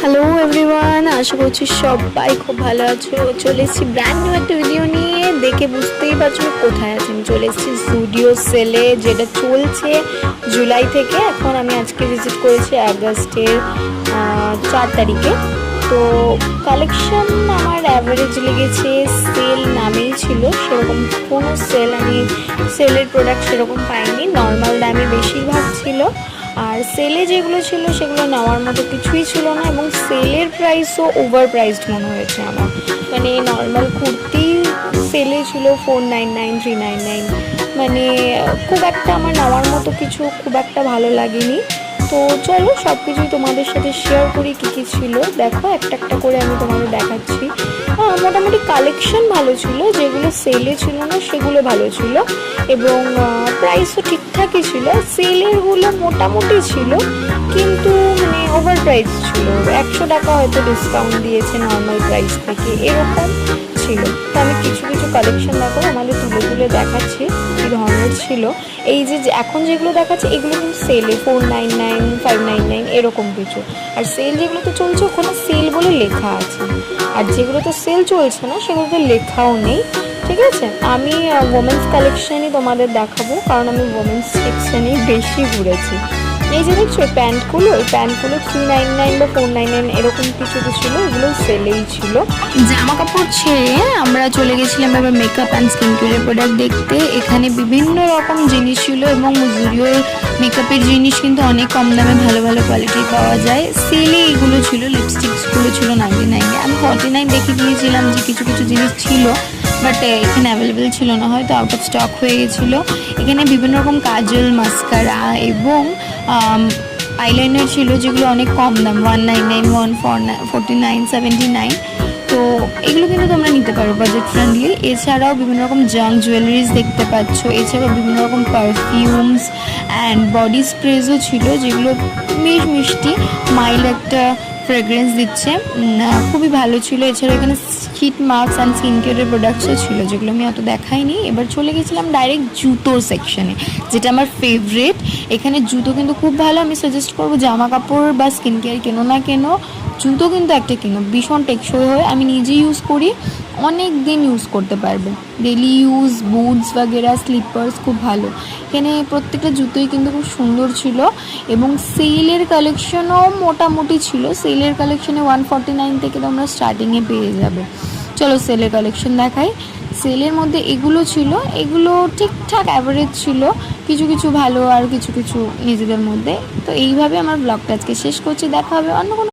Hello everyone, আশা করছি সবাই খুব ভালো আছো। চলে এসেছি ব্র্যান্ড নিউ একটা ভিডিও নিয়ে। দেখে বুঝতেই পারছো কোথায় আছি। চলে এসেছি জুডিও সেলে, যেটা চলছে জুলাই থেকে। এখন আমি আজকে ভিজিট করেছি আগস্টের 4 তারিখে। তো কালেকশন আমার অ্যাভারেজ লেগেছে। সেল নামেই ছিল, সেরকম কোনো সেলের প্রোডাক্ট সেরকম পাইনি। নর্মাল দামে বেশিরভাগ ছিল, আর সেলে যেগুলো ছিল সেগুলো নেওয়ার মতো কিছুই ছিল না, এবং সেলের প্রাইসও ওভার প্রাইসড মনে হয়েছে আমার। মানে নর্মাল কুর্তি সেলে ছিল 499, 399। মানে খুব একটা আমার নেওয়ার মতো কিছু খুব একটা ভালো লাগেনি। তো চলো সব কিছুই তোমাদের সাথে শেয়ার করি। কী কী ছিল দেখো, একটা একটা করে আমি তোমাদের দেখাচ্ছি। মোটামুটি কালেকশন ভালো ছিল, যেগুলো সেলে ছিল না সেগুলো ভালো ছিল, এবং প্রাইসও ঠিকঠাকই ছিল। সেলেরগুলো মোটামুটি ছিল, কিন্তু মানে ওভার প্রাইস ছিল। 100 টাকা হয়তো ডিসকাউন্ট দিয়েছে নর্মাল প্রাইস থেকে, এরকম ছিল। তো আমি কিছু কিছু কালেকশন দেখো আমাদের তুলে তুলে দেখাচ্ছি কী ধরনের ছিল। এই যে এখন যেগুলো দেখাচ্ছে এগুলো কিন্তু সেলে 499, 599 এরকম কিছু। আর সেল যেগুলোতে চলছে ওখানে সেল বলে লেখা আছে, আর যেগুলোতে সেল চলছে না সেগুলোতে লেখাও নেই। ঠিক আছে, আমি ওমেন্স কালেকশানই তোমাদের দেখাবো, কারণ আমি ওমেন্স সেকশানেই বেশি ঘুরেছি। এই যে দেখছো প্যান্টগুলো, এই প্যান্টগুলো 399 বা 499 এরকম কিছু ছিল, এগুলো সেলেই ছিল। জামা কাপড় ছেড়ে আমরা চলে গেছিলাম এবার মেকআপ অ্যান্ড স্কিন কেয়ারের প্রোডাক্ট দেখতে। এখানে বিভিন্ন রকম জিনিস ছিল, এবং জুডিওর মেকআপের জিনিস কিন্তু অনেক কম দামে ভালো ভালো কোয়ালিটির পাওয়া যায়। সেলে এগুলো ছিল, লিপস্টিক্সগুলো ছিল 99। আমি 49 দেখে গিয়েছিলাম যে কিছু কিছু জিনিস ছিল, বাট এখানে অ্যাভেলেবেল ছিল না, হয়তো আউট অফ স্টক হয়ে গেছিলো। এখানে বিভিন্ন রকম কাজল, মাস্কারা এবং আইলাইনার ছিল, যেগুলো অনেক কম দাম, 199, 149, 79। তো এগুলো কিন্তু তোমরা নিতে পারো বাজেট ফ্রেন্ডলি। এছাড়াও বিভিন্ন রকম জাঙ্ক জুয়েলারিজ দেখতে পাচ্ছ। এছাড়াও বিভিন্ন রকম পারফিউমস অ্যান্ড বডি স্প্রেজও ছিল, যেগুলো মিষ্টি মাইল্ড একটা ফ্রেগরেন্স দিচ্ছে, খুবই ভালো ছিল। এছাড়া এখানে হিট মাস্ক অ্যান্ড স্কিন কেয়ারের প্রোডাক্টসও ছিল, যেগুলো আমি অত দেখাইনি। এবার চলে গেছিলাম ডাইরেক্ট জুতোর সেকশনে, যেটা আমার ফেভারিট। এখানে জুতো কিন্তু খুব ভালো। আমি সাজেস্ট করবো জামা কাপড় বা স্কিন কেয়ার কেনো না কেনো, জুতো কিন্তু একটা কেনো, ভীষণ টেকসই হয়। আমি নিজে ইউজ করি, অনেক দিন ইউজ করতে পারবে, ডেলি ইউজ, বুটস বাগেরা, স্লিপার্স খুব ভালো। এখানে প্রত্যেকটা জুতোই কিন্তু খুব সুন্দর ছিল, এবং সেলের কালেকশনও মোটামুটি ছিল। সেলের কালেকশনে 149 থেকে তোমরা স্টার্টিংয়ে পেয়ে যাবে। চলো সেলের কালেকশন দেখাই। সেলের মধ্যে এগুলো ছিল, এগুলো ঠিকঠাক অ্যাভারেজ ছিল, কিছু কিছু ভালো আর কিছু কিছু নিজেদের মধ্যে। তো এইভাবে আমার ব্লগটা আজকে শেষ করছি। দেখা হবে অন্য কোনো